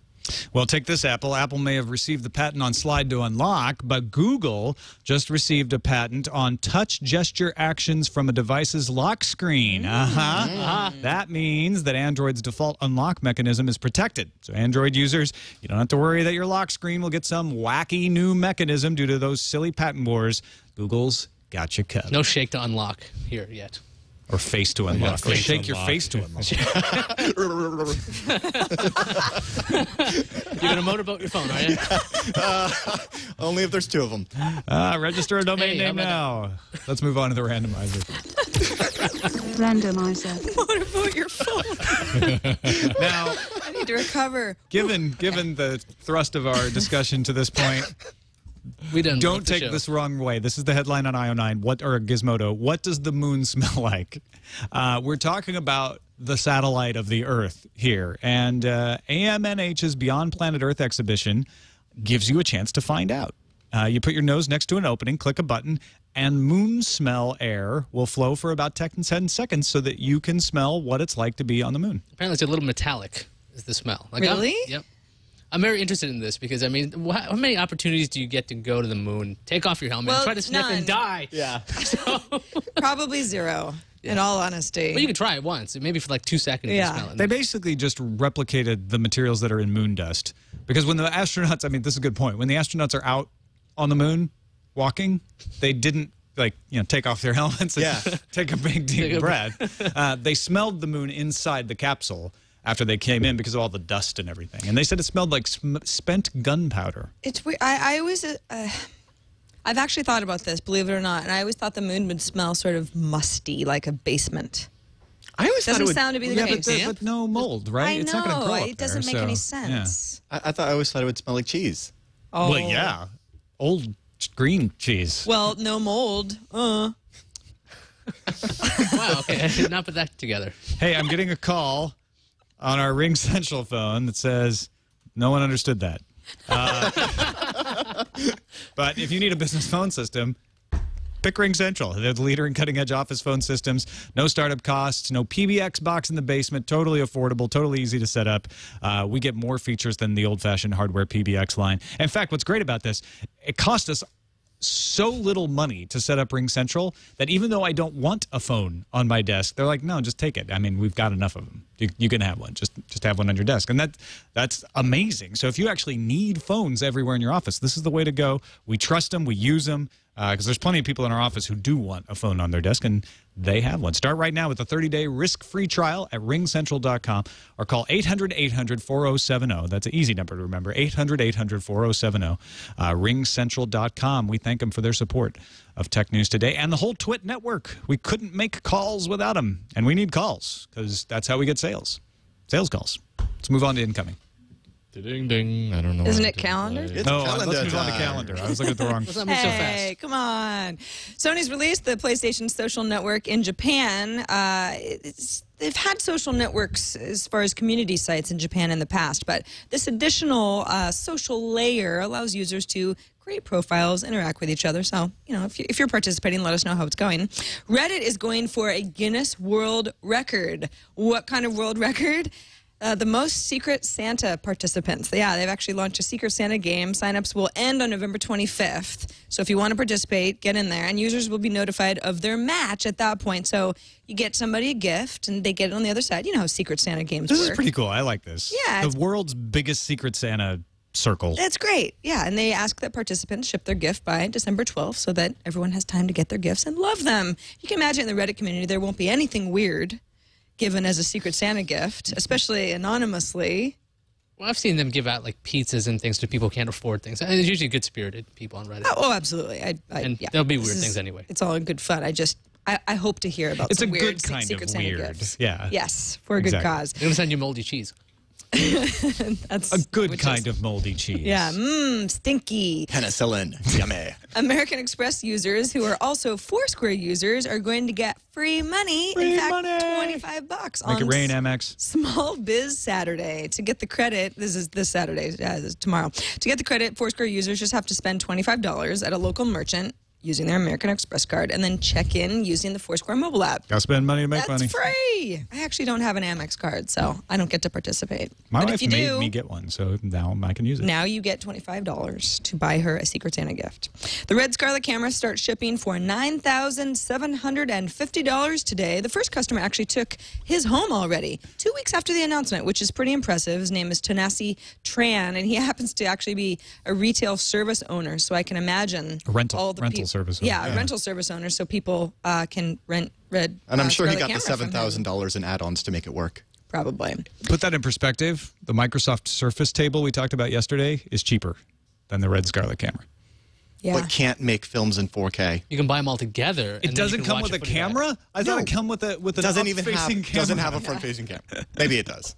Well, take this, Apple. Apple may have received the patent on slide to unlock, but Google just received a patent on touch gesture actions from a device's lock screen. That means that Android's default unlock mechanism is protected. So Android users, you don't have to worry that your lock screen will get some wacky new mechanism due to those silly patent wars. Google's got you covered. No shake to unlock here yet. Or face to unlock. Or shake your face to unlock. You're going to motorboat your phone, are you? Only if there's two of them. Register a domain Hey, name now. Let's move on to the randomizer. Randomizer. Motorboat your phone. Now, I need to recover. given the thrust of our discussion to this point, We done don't wrote the take show. this wrong way. This is the headline on IO9, or Gizmodo. What does the moon smell like? We're talking about the satellite of the Earth here. And AMNH's Beyond Planet Earth exhibition gives you a chance to find out. You put your nose next to an opening, click a button, and moon smell air will flow for about 10 seconds so that you can smell what it's like to be on the moon. Apparently, it's a little metallic, is the smell. Like, Really? Yep. I'm very interested in this because, I mean, how many opportunities do you get to go to the moon, take off your helmet, Well, try to sniff none. and die? Yeah. Probably zero, in all honesty. Well, you can try it once, maybe for like 2 seconds. Yeah. You smell it. They basically just replicated the materials that are in moon dust. Because when the astronauts, I mean, this is a good point. When the astronauts are out on the moon walking, they didn't take off their helmets and Yeah. take a big deep breath. They smelled the moon inside the capsule after they came in because of all the dust and everything. And they said it smelled like spent gunpowder. It's weird. I always, I've actually thought about this, believe it or not, and I always thought the moon would smell sort of musty, like a basement. I always thought it Doesn't would. sound to be the case. But no mold, right? I It's know. not going to grow up It doesn't there, make any so, sense. I always thought it would smell like cheese. Yeah. Well, yeah. Old green cheese. Well, no mold. Wow, okay, I did not put that together. Hey, I'm getting a call on our Ring Central phone that says no one understood that. But if you need a business phone system, pick Ring Central. They're the leader in cutting-edge office phone systems. No startup costs, no PBX box in the basement, totally affordable, totally easy to set up. We get more features than the old-fashioned hardware PBX line. In fact, what's great about this, it cost us so little money to set up Ring Central that even though I don't want a phone on my desk, they're like, no, just take it. I mean, we've got enough of them. You can have one. Just have one on your desk. And that's amazing. So if you actually need phones everywhere in your office, this is the way to go. We trust them. We use them. Because there's plenty of people in our office who do want a phone on their desk, and they have one. Start right now with a 30-day risk-free trial at ringcentral.com or call 800-800-4070. That's an easy number to remember, 800-800-4070. Ringcentral.com. We thank them for their support of Tech News Today and the whole TWiT network. We couldn't make calls without them, and we need calls because that's how we get sales. Sales calls. Let's move on to incoming. Ding ding. I don't know. Isn't it calendar? It's No, calendar let's move on to time. calendar. I was looking at the wrong. Let's not move so fast. Hey, come on. Sony's released the PlayStation Social Network in Japan. They've had social networks as far as community sites in Japan in the past, but this additional social layer allows users to create profiles, interact with each other. So, if you're participating, let us know how it's going. Reddit is going for a Guinness World Record. What kind of world record? The most Secret Santa participants. Yeah, they've actually launched a Secret Santa game. Signups will end on November 25th. So if you want to participate, get in there. And users will be notified of their match at that point. So you get somebody a gift, and they get it on the other side. You know how Secret Santa games work. This is pretty cool. I like this. Yeah, The world's biggest Secret Santa circle. That's great. Yeah, and they ask that participants ship their gift by December 12th so that everyone has time to get their gifts and love them. You can imagine in the Reddit community there won't be anything weird given as a Secret Santa gift, especially anonymously. Well, I've seen them give out like pizzas and things to people who can't afford things. And it's usually good-spirited people on Reddit. Oh, absolutely. And yeah. there'll be This weird is- things anyway. It's all in good fun. I hope to hear about It's some a weird good kind Secret of Santa weird. gifts. Yeah. Yes, for a good Exactly. cause. They're going to send you moldy cheese. That's A good which kind is- of moldy cheese. Yeah, stinky. Penicillin. Yummy. American Express users who are also Foursquare users are going to get free money. Free in fact, money. $25 Make on it rain, MX. Small Biz Saturday. To get the credit, this is this Saturday, this is tomorrow. To get the credit, Foursquare users just have to spend $25 at a local merchant using their American Express card and then check in using the Foursquare mobile app. Gotta spend money to make That's money. free. I actually don't have an Amex card, so I don't get to participate. My but wife if you made do, me get one, so now I can use it. now you get $25 to buy her a Secret Santa gift. The Red Scarlet camera starts shipping for $9,750 today. The first customer actually took his home already, 2 weeks after the announcement, which is pretty impressive. His name is Tanasi Tran, and he happens to actually be a retail service owner, so I can imagine A rental all the service owner. Yeah, a rental service owner, so people can rent Red And I'm sure he Scarlet got the camera from him. $7,000 in add-ons to make it work. Probably. Put that in perspective. The Microsoft Surface table we talked about yesterday is cheaper than the Red Scarlet camera. Yeah. But can't make films in 4K. You can buy them all together. It doesn't come with a camera? I thought it come with an Doesn't even have up-facing camera. doesn't have a front-facing camera. Maybe it does.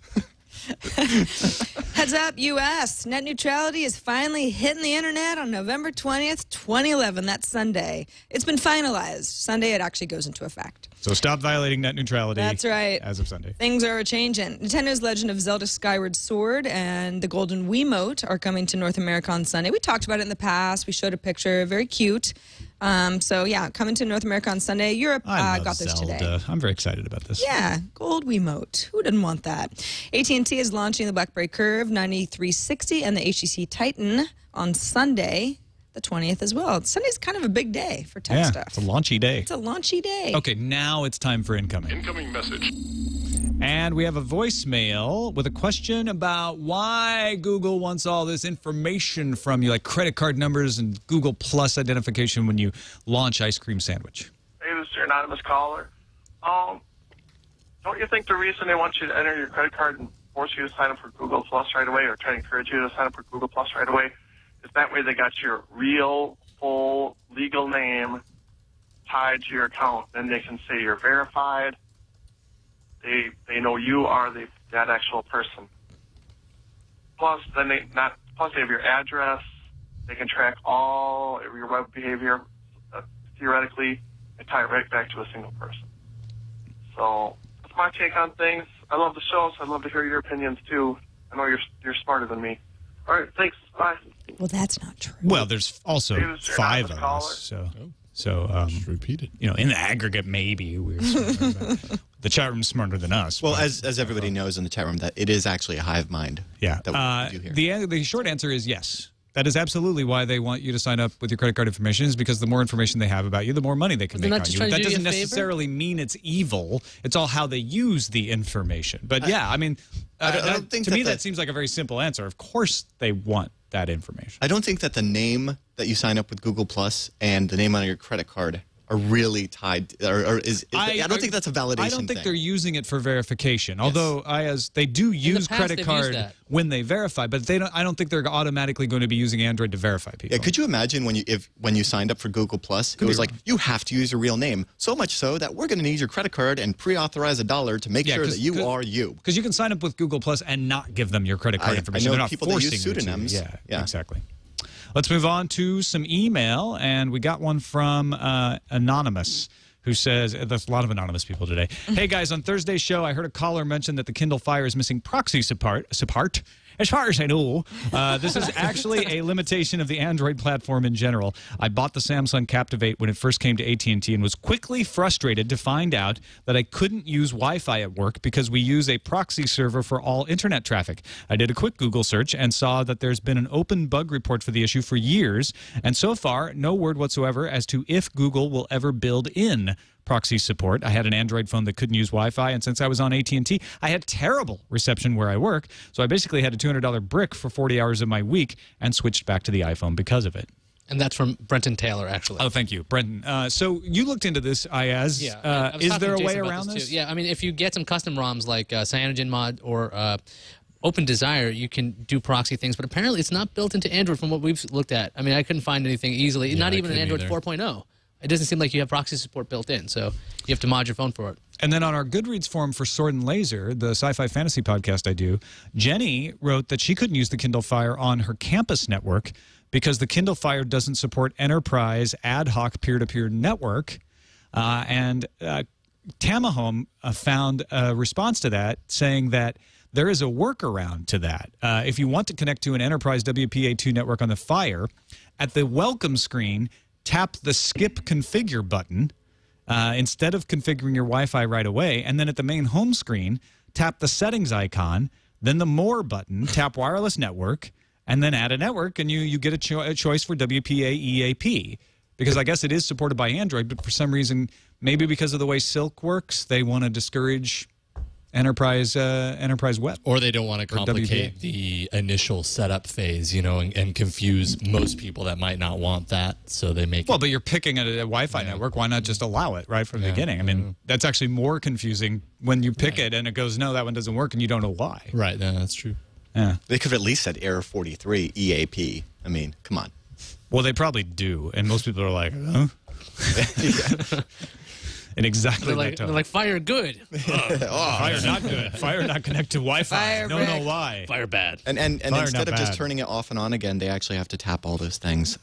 Heads up, U.S. Net neutrality is finally hitting the internet on November 20th, 2011. That's Sunday. It's been finalized. Sunday, it actually goes into effect. So stop violating net neutrality. That's right. As of Sunday. Things are changing. Nintendo's Legend of Zelda Skyward Sword and the Golden Wiimote are coming to North America on Sunday. We talked about it in the past. We showed a picture. Very cute. So, yeah, coming to North America on Sunday. Europe I love got this Zelda. today. I'm very excited about this. Yeah, gold Wiimote. Who didn't want that? AT&T is launching the BlackBerry Curve 9360 and the HTC Titan on Sunday, the 20th as well. Sunday's kind of a big day for tech Yeah, stuff. it's a launchy day. It's a launchy day. Okay, now it's time for incoming. Incoming message. And we have a voicemail with a question about why Google wants all this information from you, like credit card numbers and Google Plus identification when you launch Ice Cream Sandwich. Hey, this is your anonymous caller. Don't you think the reason they want you to enter your credit card and force you to sign up for Google Plus right away, or try to encourage you to sign up for Google Plus right away, is that way they got your real, full, legal name tied to your account? Then they can say you're verified. They know you are that actual person. Plus, then they have your address. They can track all of your web behavior, theoretically, and tie it right back to a single person. So that's my take on things. I love the show, so I'd love to hear your opinions too. I know you're smarter than me. All right, thanks. Bye. Well, that's not true. Well, there's also 5 of us, so Just repeat it. you know, in the aggregate, maybe we're smarter about the chat room's smarter than us. Well, but, as everybody knows in the chat room, that it is actually a hive mind. yeah, That we do here. the short answer is yes. That is absolutely why they want you to sign up with your credit card information, is because the more information they have about you, the more money they can make they're on not just you. trying to That do you a doesn't favor? necessarily mean it's evil. It's all how they use the information. But yeah, I mean, I don't think to me that that seems like a very simple answer. Of course they want that information. I don't think that the name that you sign up with Google Plus and the name on your credit card are really tied, I don't think that's a validation I don't think thing. they're using it for verification. Although Iyaz, they do use past, credit they've card used that. when they verify, but they don't. I don't think they're automatically going to be using Android to verify people. Yeah, could you imagine when you signed up for Google Plus, it was like you have to use your real name, so much so that we're going to need your credit card and pre-authorize $1 to make sure that you are you. Because you can sign up with Google Plus and not give them your credit card information. I know They're not people that forcing use you to. pseudonyms. Yeah, exactly. Let's move on to some email, and we got one from Anonymous, who says, there's a lot of anonymous people today. Hey guys, on Thursday's show, I heard a caller mention that the Kindle Fire is missing proxy support. As far as I know, this is actually a limitation of the Android platform in general. I bought the Samsung Captivate when it first came to AT&T and was quickly frustrated to find out that I couldn't use Wi-Fi at work because we use a proxy server for all internet traffic. I did a quick Google search and saw that there's been an open bug report for the issue for years, and so far, no word whatsoever as to if Google will ever build in proxy support. I had an Android phone that couldn't use Wi-Fi, and since I was on AT&T, I had terrible reception where I work, so I basically had a $200 brick for 40 hours of my week and switched back to the iPhone because of it. And that's from Brenton Taylor, actually. Oh, thank you, Brenton. So you looked into this, Iyaz. Yeah. I was Is talking there to a way Jason about around this? too. Yeah, I mean, if you get some custom ROMs like CyanogenMod or OpenDesire, you can do proxy things, but apparently it's not built into Android from what we've looked at. I mean, I couldn't find anything easily, not I even in couldn't Android either. 4.0. It doesn't seem like you have proxy support built in, so you have to mod your phone for it. And then on our Goodreads forum for Sword and Laser, the sci-fi fantasy podcast I do, Jenny wrote that she couldn't use the Kindle Fire on her campus network because the Kindle Fire doesn't support enterprise ad hoc peer-to-peer network. And Tamahome found a response to that saying that there is a workaround to that. If you want to connect to an enterprise WPA2 network on the Fire, at the welcome screen, tap the skip configure button instead of configuring your Wi-Fi right away. And then at the main home screen, tap the settings icon, then the more button, tap wireless network, and then add a network, and you get a choice for WPA EAP. Because I guess it is supported by Android, but for some reason, maybe because of the way Silk works, they want to discourage enterprise web. Or they don't want to complicate WPA. the initial setup phase, you know, and confuse most people that might not want that. So they make Well, but you're picking a Wi-Fi network. Why not just allow it right from the beginning? I mean, that's actually more confusing when you pick it and it goes, no, that one doesn't work, and you don't know why. Right, yeah, that's true. Yeah. They could have at least said Error 43 EAP. I mean, come on. Well, they probably do, and most people are like, huh? And exactly that tone. They're like, fire good. Fire not good. Fire not connect to Wi-Fi. Fire Don't know why. Fire bad. And Fire instead not of just bad. turning it off and on again, they actually have to tap all those things.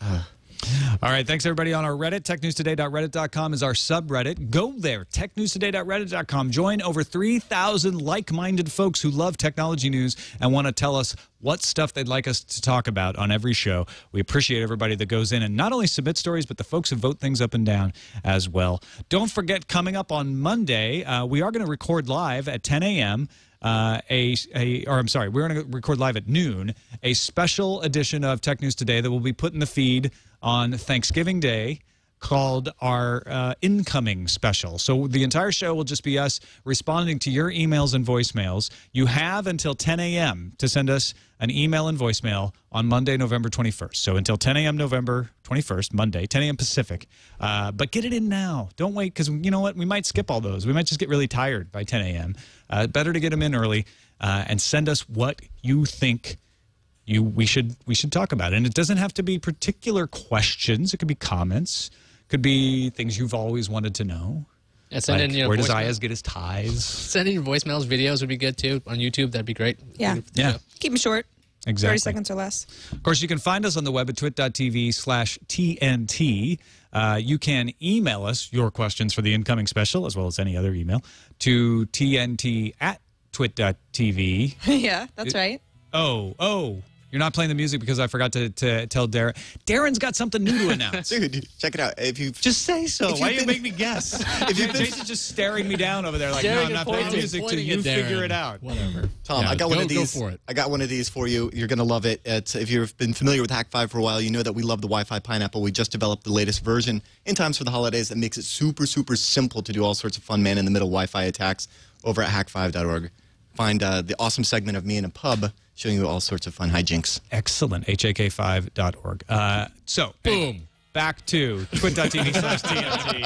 All right, thanks everybody on our Reddit. TechNewsToday.reddit.com is our subreddit. Go there, TechNewsToday.reddit.com. Join over 3,000 like-minded folks who love technology news and want to tell us what stuff they'd like us to talk about on every show. We appreciate everybody that goes in and not only submit stories, but the folks who vote things up and down as well. Don't forget, coming up on Monday, we are going to record live at 10 a.m., we're going to record live at noon, a special edition of Tech News Today that will be put in the feed on Thanksgiving Day called our incoming special. So the entire show will just be us responding to your emails and voicemails. You have until 10 a.m. to send us an email and voicemail on Monday, November 21st. So until 10 a.m. November 21st, Monday, 10 a.m. Pacific. But get it in now. Don't wait, because you know what? We might skip all those. We might just get really tired by 10 a.m. Better to get them in early and send us what you think we should talk about. And it doesn't have to be particular questions. It could be comments. Could be things you've always wanted to know. Yeah, send in, where does Iyaz get his ties? Sending your voicemails, videos would be good too on YouTube. That'd be great. Yeah. Yeah. Keep them short. Exactly. 30 seconds or less. Of course, you can find us on the web at twit.tv/TNT. You can email us your questions for the incoming special, as well as any other email, to tnt@twit.tv. Yeah, that's right. Oh. You're not playing the music because I forgot to tell Darren. Darren's got something new to announce. Dude, check it out. If you just say so. Why do you make me guess? Jason's just staring me down over there like, no, I'm not playing the music till you figure it out. Whatever. Tom, I got one of these. Go for it. I got one of these for you. You're going to love it. If you've been familiar with Hack 5 for a while, you know that we love the Wi-Fi Pineapple. We just developed the latest version in times for the holidays that makes it super, super simple to do all sorts of fun man-in-the-middle Wi-Fi attacks over at hack5.org. Find the awesome segment of me in a pub showing you all sorts of fun hijinks. Excellent. HAK5.org. So, boom. Back to twit.tv/TNT.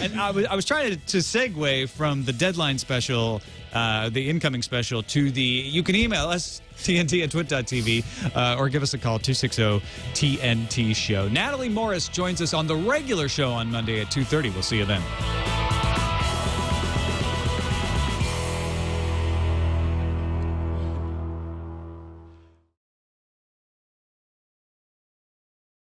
And I was trying to segue from the deadline special, the incoming special, to the, you can email us, TNT@twit.tv, or give us a call, 260-TNT-SHOW. Natalie Morris joins us on the regular show on Monday at 2:30. We'll see you then.